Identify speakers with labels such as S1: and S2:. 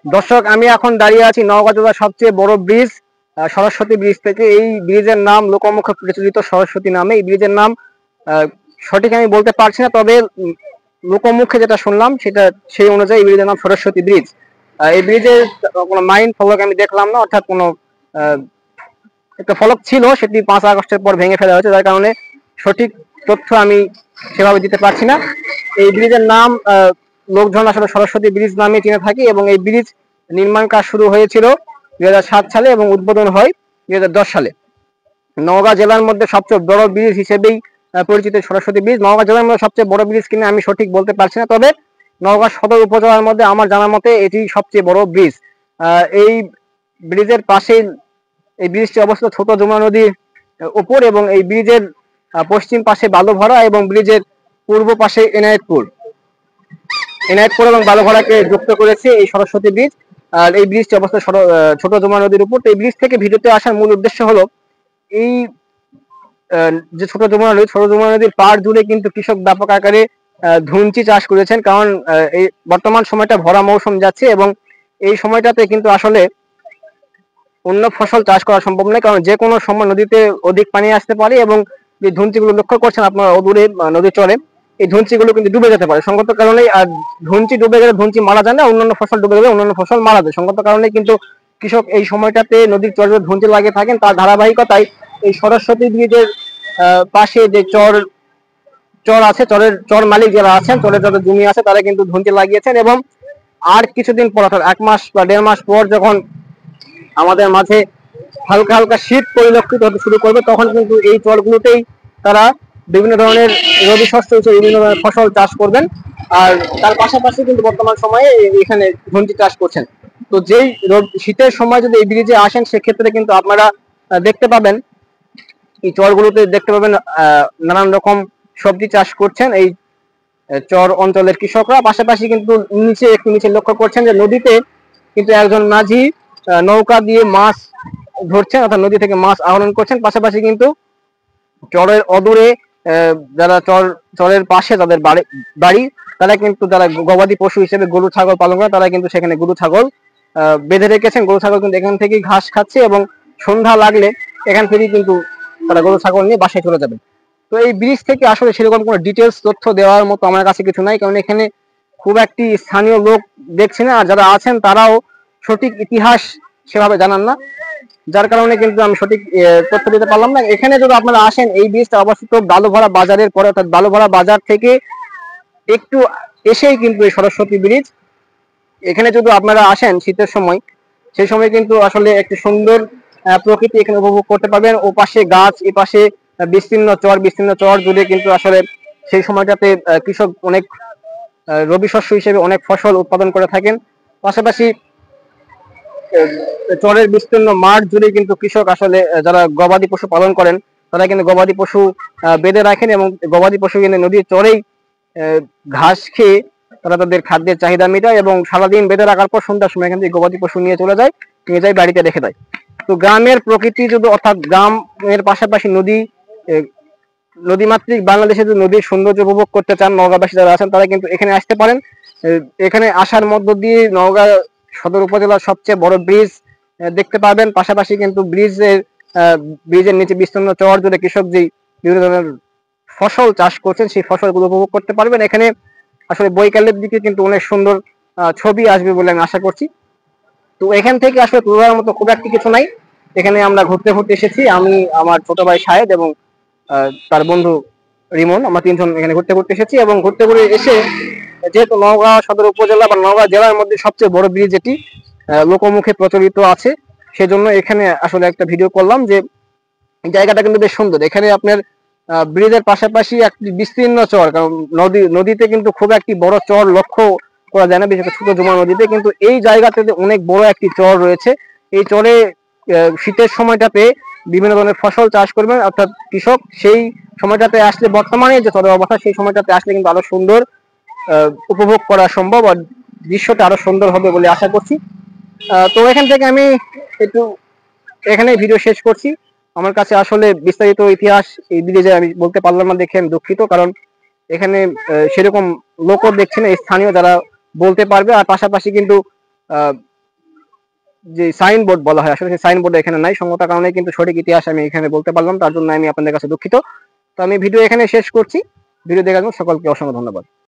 S1: দর্শক, আমি এখন দাঁড়িয়ে আছি নওগাঁ জেলার সবচেয়ে বড় ব্রিজ সরস্বতী ব্রিজ থেকে। এই ব্রিজের নাম লোকমুখে প্রচলিত সরস্বতী নামে। এই ব্রিজের নাম সঠিক আমি বলতে পারছি না, তবে লোকমুখে যেটা শুনলাম সেটা সেই অনুযায়ী এই ব্রিজের নাম সরস্বতী ব্রিজ। এই ব্রিজের কোনো মাইন ফলক আমি দেখলাম না, অর্থাৎ কোনো একটা ফলক ছিল, সেটি 5 আগস্টের পর ভেঙে ফেলা হয়েছে, যার কারণে সঠিক তথ্য আমি সেভাবে দিতে পারছি না। এই ব্রিজের নাম লোকজন আসলে সরস্বতী ব্রিজ নামে চিনে থাকে, এবং এই ব্রিজ নির্মাণ কাজ শুরু হয়েছিল 2007 সালে এবং উদ্বোধন হয় 2010 সালে। নওগাঁ জেলার মধ্যে সবচেয়ে বড় ব্রিজ হিসেবেই পরিচিত সরস্বতী ব্রিজ। নওগাঁ জেলার মধ্যে সবচেয়ে বড় ব্রিজ কিনা আমি সঠিক বলতে পারছি না, তবে নওগাঁ সদর উপজেলার মধ্যে আমার জানার মতে এটি সবচেয়ে বড় ব্রিজ। এই ব্রিজের পাশেই এই ব্রিজটি অবস্থিত ছোট যমুনা নদীর উপর, এবং এই ব্রিজের পশ্চিম পাশে বালুভরা এবং ব্রিজের পূর্ব পাশে এনায়েতপুর এবং বালুভরাকে যুক্ত করেছে এই সরস্বতী ব্রিজ। আর এই ব্রিজটি অবস্থিত ছোট যমুনা নদীর উপর। তো এই ব্রিজ থেকে ভিডিওতে আসার মূল উদ্দেশ্য হলো এই যে ছোট যমুনা নদীর পাড় জুড়ে কিন্তু কৃষক ব্যাপক আকারে ধুনচি চাষ করেছেন, কারণ এই বর্তমান সময়টা ভরা মৌসুম যাচ্ছে, এবং এই সময়টাতে কিন্তু আসলে অন্য ফসল চাষ করা সম্ভব নয়, কারণ যে কোনো সময় নদীতে অধিক পানি আসতে পারে, এবং যে ধুনচিগুলো লক্ষ্য করছেন আপনারা অদূরে নদীর চরে, এই ধুনচিগুলো কিন্তু ডুবে যেতে পারে সঙ্গত কারণে। আর ধুনচি ডুবে গেলে ধুনচি মারা যায় না, অন্যান্য ফসল ডুবে গেলে অন্যান্য ফসল মারা যায় সঙ্গত কারণে। কিন্তু কৃষক এই সময়টাতে নদীর চরে ধুনচি লাগিয়ে থাকেন, তার ধারাবাহিকতায় এই সরস্বতী ব্রিজের পাশে যে চর আছে, চর মালিক যারা আছেন, চরের যত জমি আছে, তারা কিন্তু ধুনচি লাগিয়েছেন। এবং আর কিছুদিন পর, অর্থাৎ 1 মাস বা 1.5 মাস পর, যখন আমাদের মাঝে হালকা হালকা শীত পরিলক্ষিত হতে শুরু করবে, তখন কিন্তু এই চরগুলোতেই তারা বিভিন্ন ধরনের রবি শস্য হিসেবে বিভিন্ন ধরনের ফসল চাষ করবেন। আর তার পাশাপাশি কিন্তু বর্তমান সময়ে এখানে ধুনচি চাষ করছেন। তো যেই শীতের সময় যদি এই ব্রিজে আসেন, সেক্ষেত্রে কিন্তু আপনারা দেখতে পাবেন, এই চরগুলোতে দেখতে পাবেন নানান রকম সবজি চাষ করছেন এই চর অঞ্চলের কৃষকরা। পাশাপাশি কিন্তু একটু নিচে লক্ষ্য করছেন যে নদীতে কিন্তু একজন মাঝি নৌকা দিয়ে মাছ ধরছেন, অর্থাৎ নদী থেকে মাছ আহরণ করছেন। পাশাপাশি কিন্তু চরের অদূরে যারা চরের পাশে যাদের বাড়ি, তারা কিন্তু যারা গবাদি পশু হিসেবে গরু ছাগল পালন করে, তারা কিন্তু সেখানে গরু ছাগল বেঁধে রেখেছেন। গরু ছাগল কিন্তু এখান থেকেই ঘাস খাচ্ছে, এবং সন্ধ্যা লাগলে এখান থেকেই কিন্তু তারা গরু ছাগল নিয়ে বাসায় চলে যাবেন। তো এই ব্রিজ থেকে আসলে সেরকম কোনো ডিটেলস তথ্য দেওয়ার মতো আমার কাছে কিছু নাই, কারণ এখানে খুব একটি স্থানীয় লোক দেখছি না, আর যারা আছেন তারাও সঠিক ইতিহাস সেভাবে জানান না, যার কারণে কিন্তু আমি সঠিক তথ্য দিতে পারলাম না। এখানে যদি আপনারা আসেন, এই ব্রিজটা অবস্থিত বালুভরা বাজারের পরে, অর্থাৎ বালুভরা বাজার থেকে একটু এসেই কিন্তু এই সরস্বতী ব্রিজ। এখানে যদি আপনারা আসেন শীতের সময়, সেই সময় কিন্তু আসলে একটি সুন্দর প্রকৃতি এখানে উপভোগ করতে পারবেন। ও পাশে গাছ, এ পাশে বিস্তীর্ণ চর জুড়ে কিন্তু আসলে সেই সময়টাতে কৃষক অনেক রবি শস্য হিসেবে অনেক ফসল উৎপাদন করে থাকেন। পাশাপাশি চরের বিস্তীর্ণ মাঠ জুড়ে কিন্তু কৃষক আসলে যারা গবাদি পশু পালন করেন, তারা কিন্তু গবাদি পশু বেঁধে রাখেন, এবং গবাদি পশু কিন্তু নদীর চরেই ঘাস খেয়ে তারা তাদের খাদ্যের চাহিদা মেটায়, এবং সারাদিন বেঁধে রাখার পর সন্ধ্যার সময় এখান থেকে গবাদি পশু নিয়ে যায় বাড়িতে রেখে দেয়। তো গ্রামের প্রকৃতি যদি, অর্থাৎ গ্রামের পাশাপাশি নদীমাতৃক বাংলাদেশে যদি নদীর সৌন্দর্য উপভোগ করতে চান, নওগাঁবাসী যারা আছেন তারা কিন্তু এখানে আসতে পারেন। এখানে আসার মধ্য দিয়ে নওগাঁ সদর উপজেলার সবচেয়ে বড় ব্রিজ দেখতে পাবেন। পাশাপাশি কিন্তু ব্রিজের নিচে বিস্তীর্ণ চর জুড়ে কৃষক যেই বিভিন্ন ধরনের ফসল চাষ করছেন, সেই ফসলগুলো উপভোগ করতে পারবেন। এখানে আসলে বৈকালের দিকে কিন্তু অনেক সুন্দর ছবি আসবে বলে আমি আশা করছি। তো এখান থেকে আসলে তোলার মতো খুব একটা কিছু নাই। এখানে আমরা ঘুরতে এসেছি, আমি, আমার ছোট ভাই শাহেদ এবং তার বন্ধু রিমন, আমরা 3জন এখানে ঘুরতে এসেছি। এবং ঘুরতে এসে, যেহেতু নওগাঁ সদর উপজেলা বা নওগাঁ জেলার মধ্যে সবচেয়ে বড় ব্রিজ এটি লোকমুখে প্রচলিত আছে, সেজন্য এখানে আসলে একটা ভিডিও করলাম। যে জায়গাটা কিন্তু বেশ সুন্দর। এখানে আপনার ব্রিজের পাশাপাশি একটি বিস্তীর্ণ চর, কারণ নদীতে কিন্তু খুব একটি বড় চর লক্ষ্য করা যায় না, বিশেষ করে ছোট যমুনা নদীতে। কিন্তু এই জায়গাতে অনেক বড় একটি চর রয়েছে। এই চরে শীতের সময়টাতে বিভিন্ন ধরনের ফসল চাষ করবেন, অর্থাৎ কৃষক সেই সময়টাতে আসলে, বর্তমানে যে চরের অবস্থা, সেই সময়টাতে আসলে কিন্তু আরো সুন্দর উপভোগ করা সম্ভব, আর দৃশ্যটা আরো সুন্দর হবে বলে আশা করছি। তো এখান থেকে আমি একটু এখানে ভিডিও শেষ করছি। আমার কাছে আসলে বিস্তারিত ইতিহাস এই ব্রিজে আমি বলতে পারলাম না, দেখে আমি দুঃখিত, কারণ এখানে সেরকম লোকও দেখছি না স্থানীয় যারা বলতে পারবে। আর পাশাপাশি কিন্তু যে সাইনবোর্ড বলা হয়, আসলে সেই সাইনবোর্ড এখানে নাই, সঙ্গত কারণে কিন্তু সঠিক ইতিহাস আমি এখানে বলতে পারলাম, তার জন্য আমি আপনাদের কাছে দুঃখিত। তো আমি ভিডিও এখানে শেষ করছি। ভিডিও দেখার জন্য সকলকে অসংখ্য ধন্যবাদ।